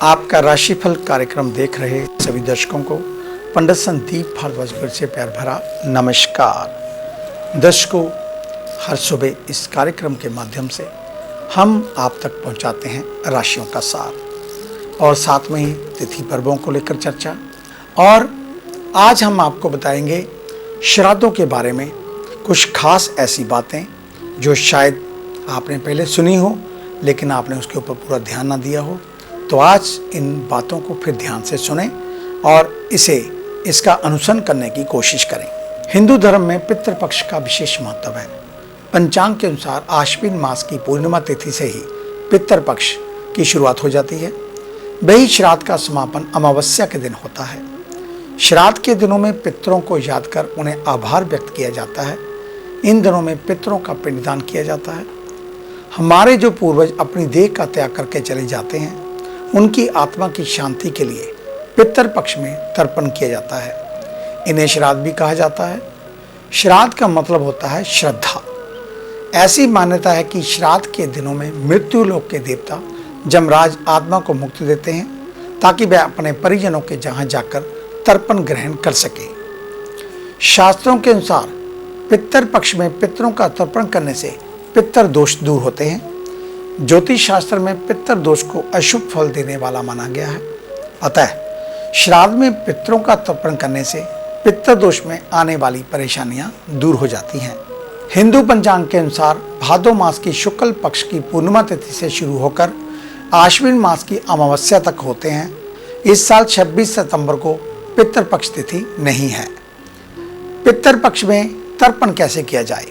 आपका राशिफल कार्यक्रम देख रहे सभी दर्शकों को पंडित संदीप भारद्वाज से प्यार भरा नमस्कार। दर्शकों, हर सुबह इस कार्यक्रम के माध्यम से हम आप तक पहुंचाते हैं राशियों का सार और साथ में ही तिथि पर्वों को लेकर चर्चा। और आज हम आपको बताएंगे श्राद्धों के बारे में कुछ खास ऐसी बातें जो शायद आपने पहले सुनी हो लेकिन आपने उसके ऊपर पूरा ध्यान ना दिया हो। तो आज इन बातों को फिर ध्यान से सुनें और इसका अनुसरण करने की कोशिश करें। हिंदू धर्म में पितृपक्ष का विशेष महत्व है। पंचांग के अनुसार आश्विन मास की पूर्णिमा तिथि से ही पितृपक्ष की शुरुआत हो जाती है। वही श्राद्ध का समापन अमावस्या के दिन होता है। श्राद्ध के दिनों में पितरों को याद कर उन्हें आभार व्यक्त किया जाता है। इन दिनों में पितरों का पिंडदान किया जाता है। हमारे जो पूर्वज अपनी देह का त्याग करके चले जाते हैं, उनकी आत्मा की शांति के लिए पितृपक्ष में तर्पण किया जाता है। इन्हें श्राद्ध भी कहा जाता है। श्राद्ध का मतलब होता है श्रद्धा। ऐसी मान्यता है कि श्राद्ध के दिनों में मृत्यु लोक के देवता जमराज आत्मा को मुक्ति देते हैं ताकि वह अपने परिजनों के जहां जाकर तर्पण ग्रहण कर सके। शास्त्रों के अनुसार पितृपक्ष में पितरों का तर्पण करने से पितृ दोष दूर होते हैं। ज्योतिष शास्त्र में पितृ दोष को अशुभ फल देने वाला माना गया है। अतः श्राद्ध में पितरों का तर्पण करने से पितृ दोष में आने वाली परेशानियां दूर हो जाती हैं। हिंदू पंचांग के अनुसार भादो मास की शुक्ल पक्ष की पूर्णिमा तिथि से शुरू होकर आश्विन मास की अमावस्या तक होते हैं। इस साल 26 सितंबर को पितृपक्ष तिथि नहीं है। पितृपक्ष में तर्पण कैसे किया जाए?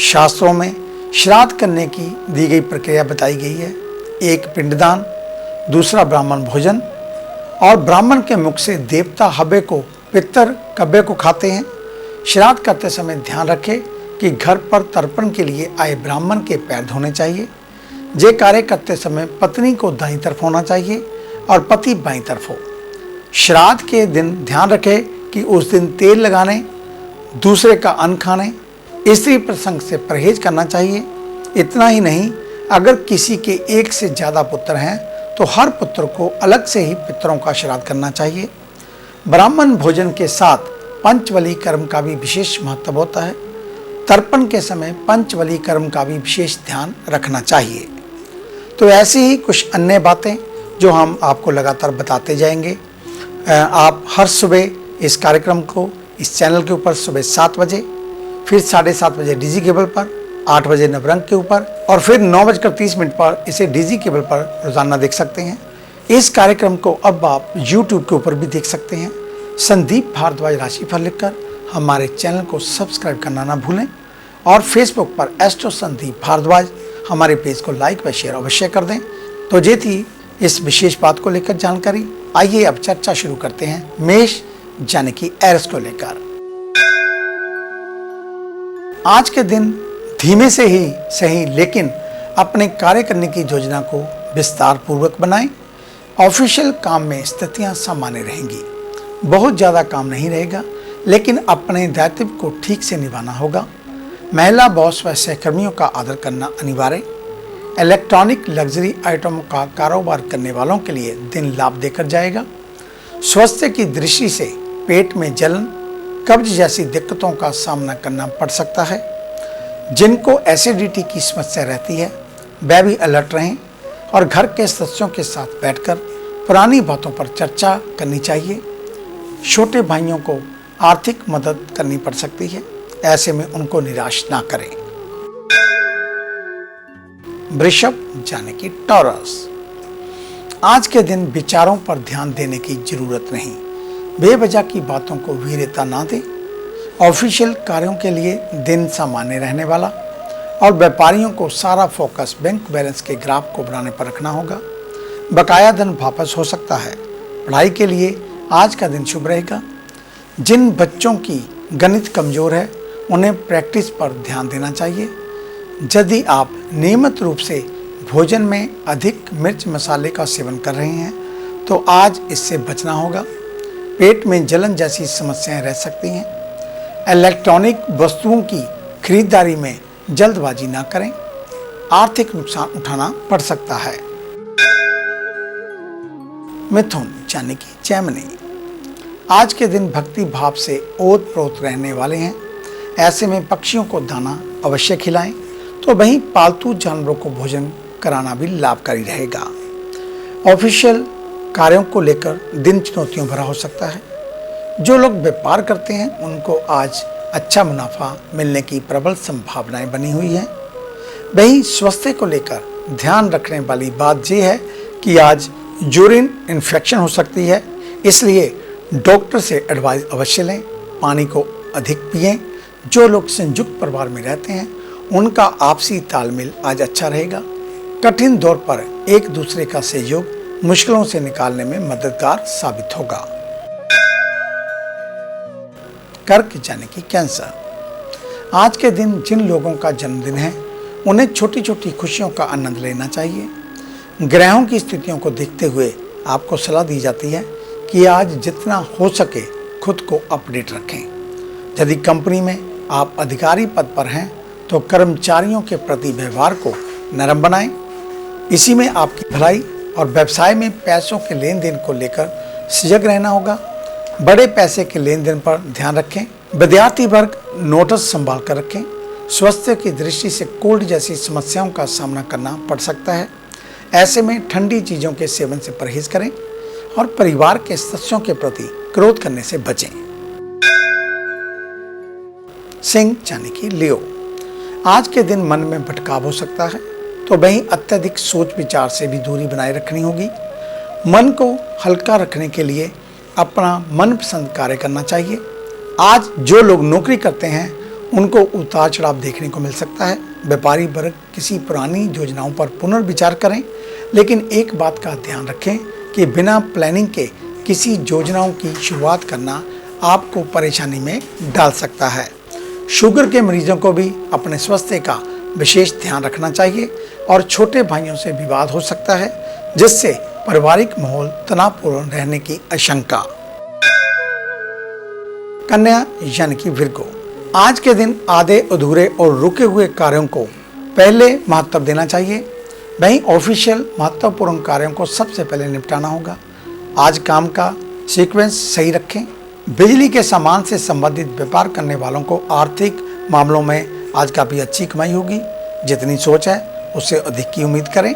शास्त्रों में श्राद्ध करने की दी गई प्रक्रिया बताई गई है। एक पिंडदान, दूसरा ब्राह्मण भोजन और ब्राह्मण के मुख से देवता हव्य को पितर कब्य को खाते हैं। श्राद्ध करते समय ध्यान रखें कि घर पर तर्पण के लिए आए ब्राह्मण के पैर धोने चाहिए। ये कार्य करते समय पत्नी को दाईं तरफ होना चाहिए और पति बाईं तरफ हो। श्राद्ध के दिन ध्यान रखें कि उस दिन तेल लगाने, दूसरे का अन्न खाने, स्त्री प्रसंग से परहेज करना चाहिए। इतना ही नहीं, अगर किसी के एक से ज़्यादा पुत्र हैं तो हर पुत्र को अलग से ही पितरों का श्राद्ध करना चाहिए। ब्राह्मण भोजन के साथ पंचवली कर्म का भी विशेष महत्व होता है। तर्पण के समय पंचवली कर्म का भी विशेष ध्यान रखना चाहिए। तो ऐसी ही कुछ अन्य बातें जो हम आपको लगातार बताते जाएंगे। आप हर सुबह इस कार्यक्रम को इस चैनल के ऊपर सुबह 7 बजे, फिर 7:30 बजे डीजी केबल पर, 8 बजे नवरंग के ऊपर और फिर 9:30 पर इसे डीजी केबल पर रोजाना देख सकते हैं। इस कार्यक्रम को अब आप यूट्यूब के ऊपर भी देख सकते हैं। संदीप भारद्वाज राशिफल लिखकर हमारे चैनल को सब्सक्राइब करना ना भूलें और फेसबुक पर एस्ट्रो संदीप भारद्वाज हमारे पेज को लाइक व शेयर अवश्य कर दें। तो ये थी इस विशेष बात को लेकर जानकारी। आइए अब चर्चा शुरू करते हैं मेष यानी कि एरिस को लेकर। आज के दिन धीमे से ही सही लेकिन अपने कार्य करने की योजना को विस्तार पूर्वक बनाएं। ऑफिशियल काम में स्थितियां सामान्य रहेंगी। बहुत ज़्यादा काम नहीं रहेगा लेकिन अपने दायित्व को ठीक से निभाना होगा। महिला बॉस व सहकर्मियों का आदर करना अनिवार्य। इलेक्ट्रॉनिक लग्जरी आइटम का कारोबार करने वालों के लिए दिन लाभ देकर जाएगा। स्वास्थ्य की दृष्टि से पेट में जलन, कब्ज जैसी दिक्कतों का सामना करना पड़ सकता है। जिनको एसिडिटी की समस्या रहती है वह भी अलर्ट रहें और घर के सदस्यों के साथ बैठकर पुरानी बातों पर चर्चा करनी चाहिए। छोटे भाइयों को आर्थिक मदद करनी पड़ सकती है, ऐसे में उनको निराश ना करें। वृषभ यानी कि टॉरस, आज के दिन विचारों पर ध्यान देने की जरूरत नहीं। बेवजह की बातों को वीरता ना दें। ऑफिशियल कार्यों के लिए दिन सामान्य रहने वाला और व्यापारियों को सारा फोकस बैंक बैलेंस के ग्राफ को बढ़ाने पर रखना होगा। बकाया धन वापस हो सकता है। पढ़ाई के लिए आज का दिन शुभ रहेगा। जिन बच्चों की गणित कमजोर है उन्हें प्रैक्टिस पर ध्यान देना चाहिए। यदि आप नियमित रूप से भोजन में अधिक मिर्च मसाले का सेवन कर रहे हैं तो आज इससे बचना होगा। पेट में जलन जैसी समस्याएं रह सकती हैं। इलेक्ट्रॉनिक वस्तुओं की खरीदारी में जल्दबाजी ना करें। आर्थिक नुकसान उठाना पड़ सकता है। मिथुन यानी कि जैमिनी, आज के दिन भक्ति भाव से ओत-प्रोत रहने वाले हैं। ऐसे में पक्षियों को दाना अवश्य खिलाएं, तो वहीं पालतू जानवरों को भोजन कराना भी लाभकारी रहेगा। ऑफिशियल कार्यों को लेकर दिन चुनौतियों भरा हो सकता है। जो लोग व्यापार करते हैं उनको आज अच्छा मुनाफा मिलने की प्रबल संभावनाएं बनी हुई हैं। वहीं स्वास्थ्य को लेकर ध्यान रखने वाली बात यह है कि आज यूरिन इन्फेक्शन हो सकती है, इसलिए डॉक्टर से एडवाइस अवश्य लें। पानी को अधिक पिएं। जो लोग संयुक्त परिवार में रहते हैं उनका आपसी तालमेल आज अच्छा रहेगा। कठिन दौर पर एक दूसरे का सहयोग मुश्किलों से निकालने में मददगार साबित होगा। कर्क यानी कि कैंसर, आज के दिन जिन लोगों का जन्मदिन है उन्हें छोटी छोटी खुशियों का आनंद लेना चाहिए। ग्रहों की स्थितियों को देखते हुए आपको सलाह दी जाती है कि आज जितना हो सके खुद को अपडेट रखें। यदि कंपनी में आप अधिकारी पद पर हैं तो कर्मचारियों के प्रति व्यवहार को नरम बनाएं। इसी में आपकी भलाई और व्यवसाय में पैसों के लेन देन को लेकर सजग रहना होगा। बड़े पैसे के लेन देन पर ध्यान रखें। विद्यार्थी वर्ग नोट्स संभाल कर रखें। स्वास्थ्य की दृष्टि से कोल्ड जैसी समस्याओं का सामना करना पड़ सकता है। ऐसे में ठंडी चीज़ों के सेवन से परहेज करें और परिवार के सदस्यों के प्रति क्रोध करने से बचें। सिंह यानी कि लियो, आज के दिन मन में भटकाव हो सकता है, तो वहीं अत्यधिक सोच विचार से भी दूरी बनाए रखनी होगी। मन को हल्का रखने के लिए अपना मनपसंद कार्य करना चाहिए। आज जो लोग नौकरी करते हैं उनको उतार चढ़ाव देखने को मिल सकता है। व्यापारी वर्ग किसी पुरानी योजनाओं पर पुनर्विचार करें, लेकिन एक बात का ध्यान रखें कि बिना प्लानिंग के किसी योजनाओं की शुरुआत करना आपको परेशानी में डाल सकता है। शुगर के मरीजों को भी अपने स्वास्थ्य का विशेष ध्यान रखना चाहिए और छोटे भाइयों से विवाद हो सकता है, जिससे पारिवारिक माहौल तनावपूर्ण रहने की आशंका। कन्या यानी कि विर्गो, आज के दिन आधे अधूरे और रुके हुए कार्यों को पहले महत्व देना चाहिए। वहीं ऑफिशियल महत्वपूर्ण कार्यों को सबसे पहले निपटाना होगा। आज काम का सीक्वेंस सही रखें। बिजली के सामान से संबंधित व्यापार करने वालों को आर्थिक मामलों में आज काफ़ी अच्छी कमाई होगी। जितनी सोच है उससे अधिक की उम्मीद करें।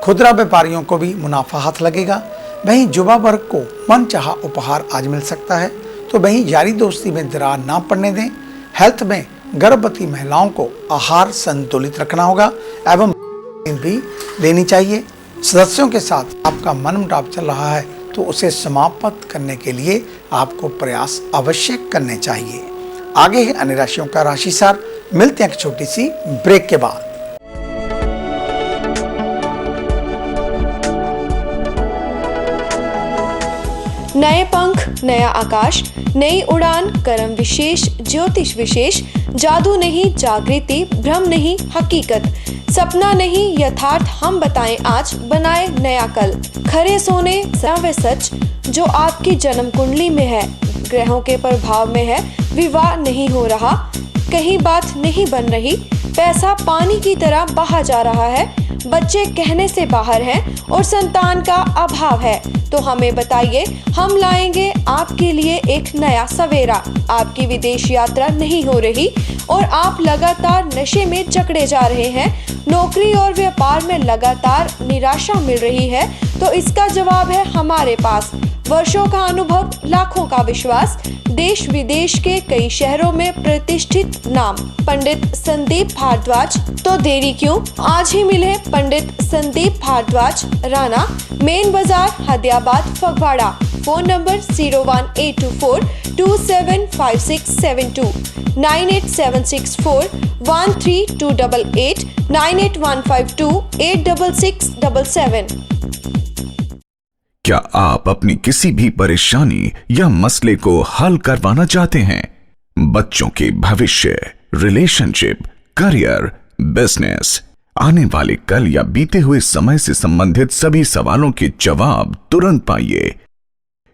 खुदरा व्यापारियों को भी मुनाफा हाथ लगेगा। वहीं युवा वर्ग को मनचाहा उपहार आज मिल सकता है, तो वहीं यारी दोस्ती में दरार ना पड़ने दें। हेल्थ में गर्भवती महिलाओं को आहार संतुलित रखना होगा एवं भी लेनी चाहिए। सदस्यों के साथ आपका मनमुटाव चल रहा है तो उसे समाप्त करने के लिए आपको प्रयास अवश्य करने चाहिए। आगे है अन्य राशियों का राशिसार। मिलते हैं एक छोटी सी ब्रेक के बाद। नए पंख, नया आकाश, नई उड़ान, कर्म विशेष, ज्योतिष विशेष, जादू नहीं जागृति, भ्रम नहीं हकीकत, सपना नहीं यथार्थ, हम बताएं आज, बनाए नया कल। खरे सोने व सच जो आपकी जन्म कुंडली में है, ग्रहों के प्रभाव में है, विवाह नहीं हो रहा, कहीं बात नहीं बन रही, पैसा पानी की तरह बहा जा रहा है, बच्चे कहने से बाहर हैं और संतान का अभाव है, तो हमें बताइए, हम लाएंगे आपके लिए एक नया सवेरा। आपकी विदेश यात्रा नहीं हो रही और आप लगातार नशे में जकड़े जा रहे हैं, नौकरी और व्यापार में लगातार निराशा मिल रही है, तो इसका जवाब है हमारे पास। वर्षों का अनुभव, लाखों का विश्वास, देश विदेश के कई शहरों में प्रतिष्ठित नाम पंडित संदीप भारद्वाज। तो देरी क्यों, आज ही मिले पंडित संदीप भारद्वाज, राणा, मेन बाजार, हदियाबाद, फगवाड़ा। Phone number 01824 275672, 9876413288, 98152 86677। क्या आप अपनी किसी भी परेशानी या मसले को हल करवाना चाहते हैं? बच्चों के भविष्य, रिलेशनशिप, करियर, बिजनेस, आने वाले कल या बीते हुए समय से संबंधित सभी सवालों के जवाब तुरंत पाइए।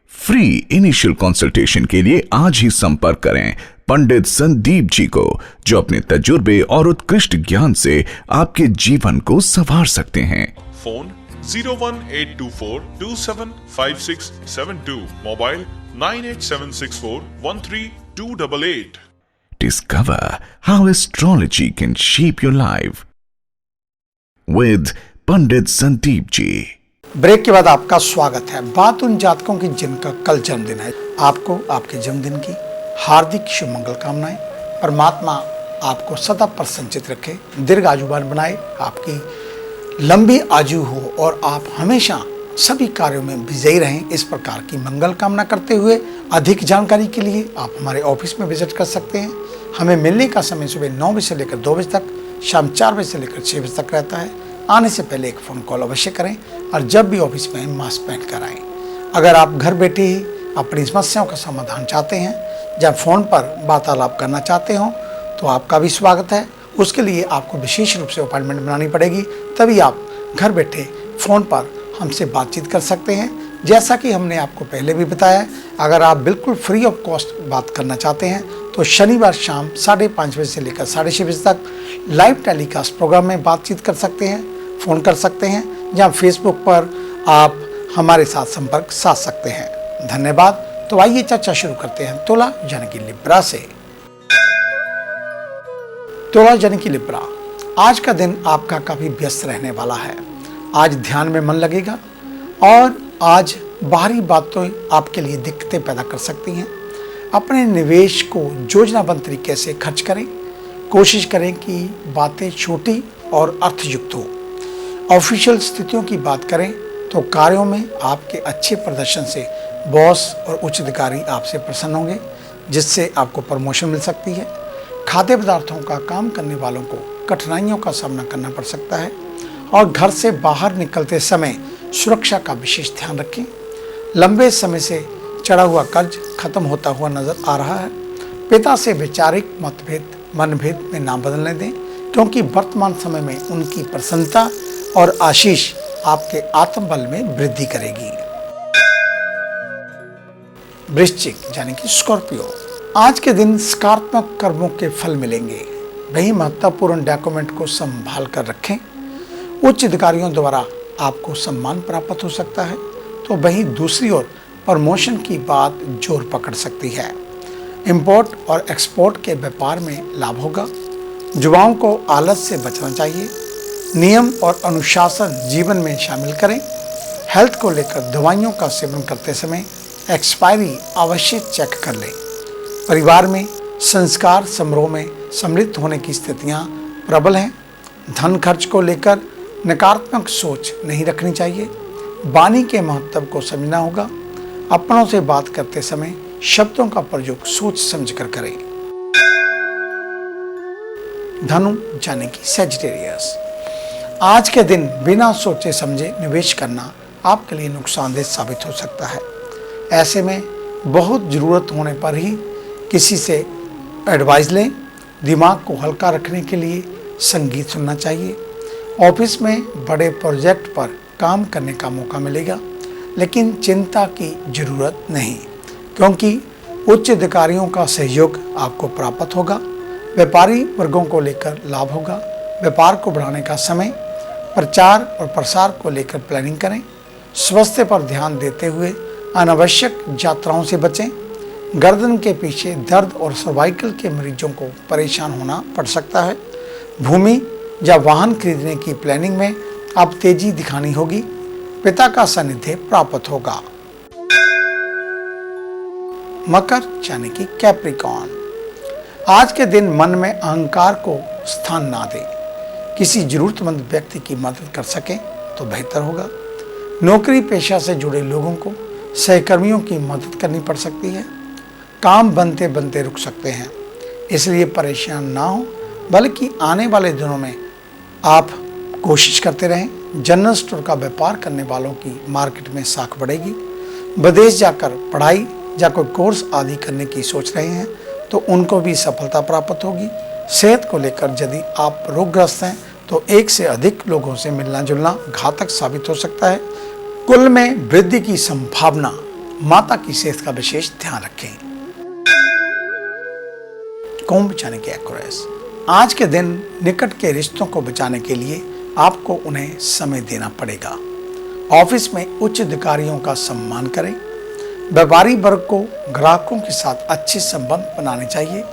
फ्री इनिशियल कंसल्टेशन के लिए आज ही संपर्क करें पंडित संदीप जी को, जो अपने तजुर्बे और उत्कृष्ट ज्ञान से आपके जीवन को संवार सकते हैं। Phone 01824275672. Mobile 9876413288. Discover how astrology can shape your life with Pandit Sandeep ji. Break के बाद आपका स्वागत है। बात उन जातकों की जिनका कल जन्मदिन है। आपको आपके जन्मदिन की हार्दिक शुभ मंगल कामनाएं। परमात्मा आपको सदा प्रसन्नचित रखे, दीर्घ आयुवान बनाए, आपकी लंबी आयु हो और आप हमेशा सभी कार्यों में विजयी रहें, इस प्रकार की मंगल कामना करते हुए अधिक जानकारी के लिए आप हमारे ऑफिस में विजिट कर सकते हैं। हमें मिलने का समय सुबह 9 बजे से लेकर 2 बजे तक, शाम 4 बजे से लेकर 6 बजे तक रहता है। आने से पहले एक फ़ोन कॉल अवश्य करें और जब भी ऑफिस में मास्क पहन कर आएँ। अगर आप घर बैठे ही अपनी समस्याओं का समाधान चाहते हैं, जब फ़ोन पर वार्तालाप करना चाहते हो, तो आपका भी स्वागत है। उसके लिए आपको विशेष रूप से अपॉइंटमेंट बनानी पड़ेगी, तभी आप घर बैठे फ़ोन पर हमसे बातचीत कर सकते हैं। जैसा कि हमने आपको पहले भी बताया, अगर आप बिल्कुल फ्री ऑफ कॉस्ट बात करना चाहते हैं तो शनिवार शाम 5:30 बजे से लेकर 6:30 बजे तक लाइव टेलीकास्ट प्रोग्राम में बातचीत कर सकते हैं, फ़ोन कर सकते हैं, या फेसबुक पर आप हमारे साथ संपर्क साध सकते हैं। धन्यवाद। तो आइए चर्चा शुरू करते हैं तुला यानी कि लिब्रा से। तुला यानी कि लिब्रा, आज का दिन आपका काफ़ी व्यस्त रहने वाला है। आज ध्यान में मन लगेगा और आज बाहरी बातें आपके लिए दिक्कतें पैदा कर सकती हैं। अपने निवेश को योजनाबद्ध तरीके से खर्च करें। कोशिश करें कि बातें छोटी और अर्थयुक्त हो। ऑफिशियल स्थितियों की बात करें तो कार्यों में आपके अच्छे प्रदर्शन से बॉस और उच्च अधिकारी आपसे प्रसन्न होंगे, जिससे आपको प्रमोशन मिल सकती है। खाद्य पदार्थों का काम करने वालों को कठिनाइयों का सामना करना पड़ सकता है और घर से बाहर निकलते समय सुरक्षा का विशेष ध्यान रखें। लंबे समय से चढ़ा हुआ कर्ज खत्म होता हुआ नजर आ रहा है। पिता से वैचारिक मनभेद में ना बदलने दें, क्योंकि वर्तमान समय में उनकी प्रसन्नता और आशीष आपके आत्मबल में वृद्धि करेगी। वृश्चिक यानी कि स्कॉर्पियो, आज के दिन सकारात्मक कर्मों के फल मिलेंगे। वही महत्वपूर्ण डॉक्यूमेंट को संभाल कर रखें। उच्च अधिकारियों द्वारा आपको सम्मान प्राप्त हो सकता है, तो वहीं दूसरी ओर प्रमोशन की बात जोर पकड़ सकती है। इंपोर्ट और एक्सपोर्ट के व्यापार में लाभ होगा। युवाओं को आलस से बचना चाहिए। नियम और अनुशासन जीवन में शामिल करें। हेल्थ को लेकर दवाइयों का सेवन करते समय एक्सपायरी अवश्य चेक कर लें। परिवार में संस्कार समारोह में सम्मिलित होने की स्थितियां प्रबल हैं। धन खर्च को लेकर नकारात्मक सोच नहीं रखनी चाहिए। वाणी के महत्व को समझना होगा। अपनों से बात करते समय शब्दों का प्रयोग सोच समझकर करें। धनु यानी कि सैजिटेरियस, आज के दिन बिना सोचे समझे निवेश करना आपके लिए नुकसानदेह साबित हो सकता है। ऐसे में बहुत ज़रूरत होने पर ही किसी से एडवाइस लें। दिमाग को हल्का रखने के लिए संगीत सुनना चाहिए। ऑफिस में बड़े प्रोजेक्ट पर काम करने का मौका मिलेगा, लेकिन चिंता की जरूरत नहीं, क्योंकि उच्च अधिकारियों का सहयोग आपको प्राप्त होगा। व्यापारी वर्गों को लेकर लाभ होगा। व्यापार को बढ़ाने का समय। प्रचार और प्रसार को लेकर प्लानिंग करें। स्वास्थ्य पर ध्यान देते हुए अनावश्यक यात्राओं से बचें। गर्दन के पीछे दर्द और सर्वाइकल के मरीजों को परेशान होना पड़ सकता है। भूमि या वाहन खरीदने की प्लानिंग में आप तेजी दिखानी होगी। पिता का सानिध्य प्राप्त होगा। मकर यानी कि कैप्रिकॉर्न, आज के दिन मन में अहंकार को स्थान ना दें। किसी जरूरतमंद व्यक्ति की मदद कर सकें तो बेहतर होगा। नौकरी पेशा से जुड़े लोगों को सहकर्मियों की मदद करनी पड़ सकती है। काम बनते बनते रुक सकते हैं, इसलिए परेशान ना हो, बल्कि आने वाले दिनों में आप कोशिश करते रहें। जनरल स्टोर का व्यापार करने वालों की मार्केट में साख बढ़ेगी। विदेश जाकर पढ़ाई या कोई कोर्स आदि करने की सोच रहे हैं तो उनको भी सफलता प्राप्त होगी। सेहत को लेकर यदि आप रोगग्रस्त हैं तो एक से अधिक लोगों से मिलना जुलना घातक साबित हो सकता है। कुल में वृद्धि की संभावना। माता की सेहत का विशेष ध्यान रखें। कुंभ यानी कि एक्वेरियस, आज के दिन निकट के रिश्तों को बचाने के लिए आपको उन्हें समय देना पड़ेगा। ऑफिस में उच्च अधिकारियों का सम्मान करें। व्यापारी वर्ग को ग्राहकों के साथ अच्छे संबंध बनाने चाहिए।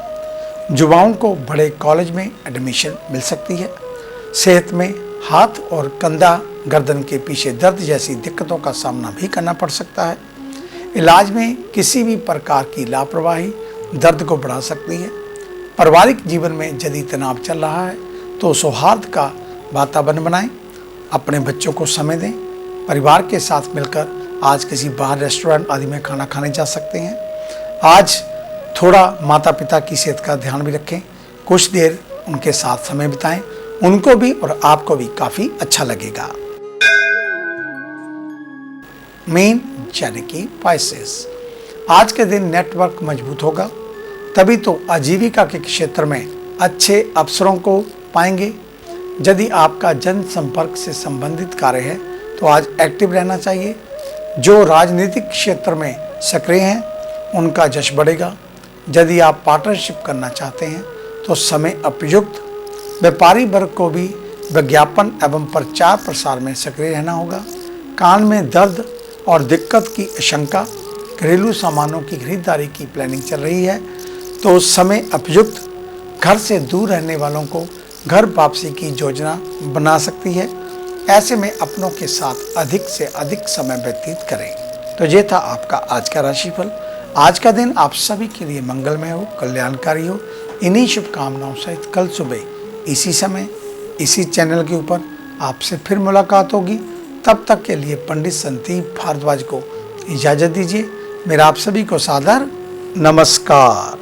युवाओं को बड़े कॉलेज में एडमिशन मिल सकती है। सेहत में हाथ और कंधा, गर्दन के पीछे दर्द जैसी दिक्कतों का सामना भी करना पड़ सकता है। इलाज में किसी भी प्रकार की लापरवाही दर्द को बढ़ा सकती है। पारिवारिक जीवन में यदि तनाव चल रहा है तो सौहार्द का वातावरण बनाएं। अपने बच्चों को समय दें। परिवार के साथ मिलकर आज किसी बाहर रेस्टोरेंट आदि में खाना खाने जा सकते हैं। आज थोड़ा माता पिता की सेहत का ध्यान भी रखें। कुछ देर उनके साथ समय बिताएं। उनको भी और आपको भी काफ़ी अच्छा लगेगा। मीन यानी कि पाइसेस, आज के दिन नेटवर्क मजबूत होगा, तभी तो आजीविका के क्षेत्र में अच्छे अवसरों को पाएंगे। यदि आपका जनसंपर्क से संबंधित कार्य है तो आज एक्टिव रहना चाहिए। जो राजनीतिक क्षेत्र में सक्रिय हैं उनका यश बढ़ेगा। यदि आप पार्टनरशिप करना चाहते हैं तो समय उपयुक्त। व्यापारी वर्ग को भी विज्ञापन एवं प्रचार प्रसार में सक्रिय रहना होगा। कान में दर्द और दिक्कत की आशंका, घरेलू सामानों की खरीदारी की प्लानिंग चल रही है तो समय उपयुक्त। घर से दूर रहने वालों को घर वापसी की योजना बना सकती है। ऐसे में अपनों के साथ अधिक से अधिक समय व्यतीत करें। तो ये था आपका आज का राशिफल। आज का दिन आप सभी के लिए मंगलमय हो, कल्याणकारी हो। इन्हीं शुभकामनाओं सहित कल सुबह इसी समय इसी चैनल के ऊपर आपसे फिर मुलाकात होगी। तब तक के लिए पंडित संदीप भारद्वाज को इजाज़त दीजिए। मेरा आप सभी को सादर नमस्कार।